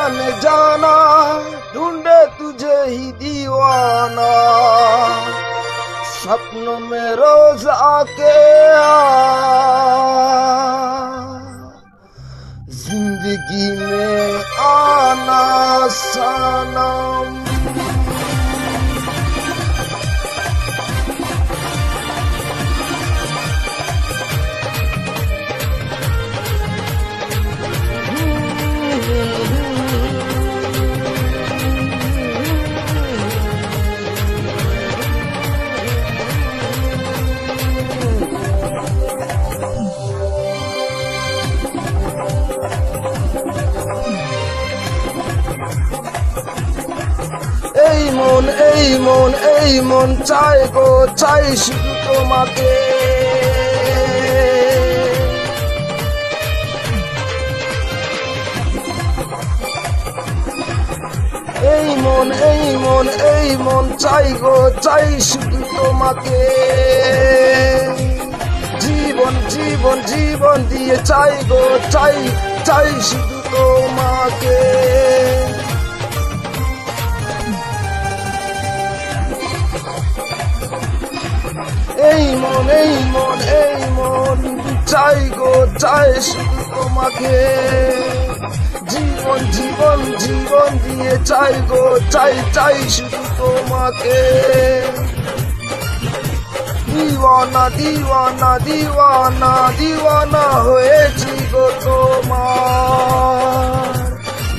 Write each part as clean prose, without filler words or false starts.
न जाना ढूंढे तुझे ही दीवाना सपनों में रोज आके जिंदगी में आना सनम। এই মন চাই গো চাই শুধু তোমাকে এই মন চাই গো চাই শুধু তোমাকে জীবন জীবন জীবন দিয়ে চাই গো চাই চাই শুধু তোমাকে এই মন চাই গো চাই শুধু তোমাকে জীবন জীবন জীবন দিয়ে চাই গো চাই চাই শুধু তোমাকে দিওয়ানা দিওয়ানা দিওয়ানা দিওয়ানা হয়েছি গো তোমার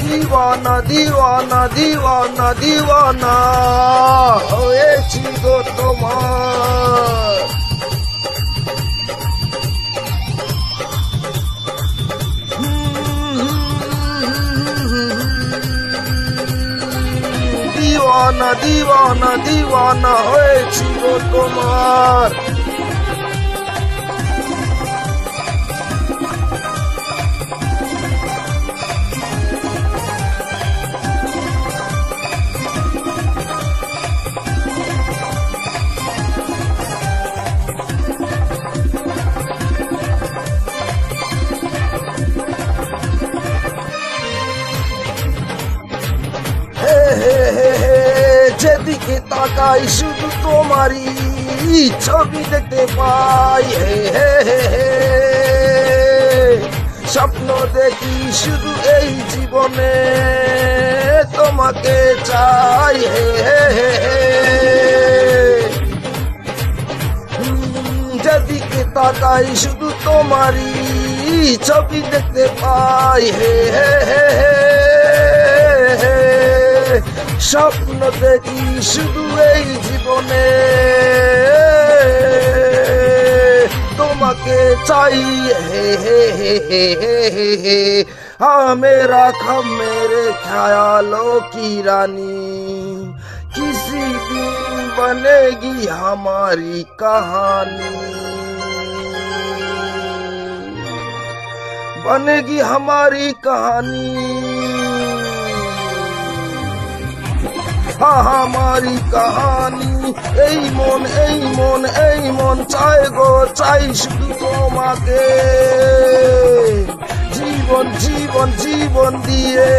দিওয়ানা দিওয়ানা দিওয়ানা দিওয়ানা হয়েছি গো তোমার দিওয়ানা দিওয়ানা দিওয়ানা হয়েছি গো তোমার যেদিকে তাকাই শুধু তোমারই ছবি দেখতে পাই স্বপ্ন দেখি শুধু এই জীবনে তোমাকে চাই যেদিকে তাকাই শুধু তোমারই ছবি দেখতে পাই স্বপ্ন দেখি শুধু এই জীবনে তোমাকে চাই मेरा खम मेरे ख्यालों की रानी किसी दिन बनेगी हमारी कहानी बनेगी हमारी कहानी हमारी कहानी এই মন চাই গো চাই শুধু তোমাকে জীবন জীবন জীবন দিয়ে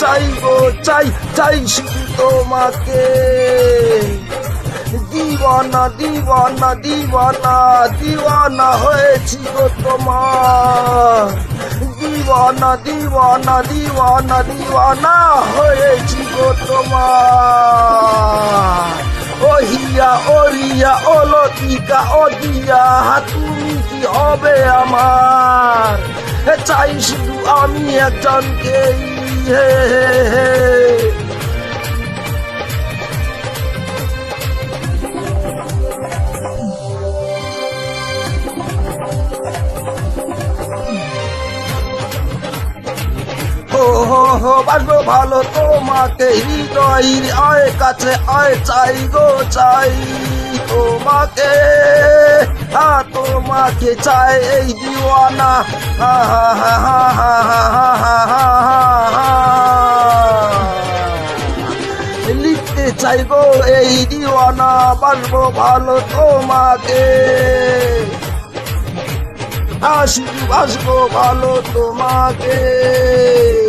চাই গো চাই চাই শুধু তোমাকে দিওয়ানা দিওয়ানা দিওয়ানা দিওয়ানা হয়েছি গো তোমার দিওয়ানা দিওয়ানা দিওয়ানা দিওয়ানা হয়েছি গো তোমার ওহিয়া ওরিয়া অলতিকা অদিয়া তুমি কি হবে আমার চাই শুধু আমি একজনকে বাসবো ভালো তোমাকে হৃদয়ের আয় কাছে আয় চাই গো চাই তোমাকে তোমাকে চাই এই দিওয়ানা লিখতে চাই গো এই দিওয়ানা বাসবো ভালো তোমাকে শুধু বাসবো ভালো তোমাকে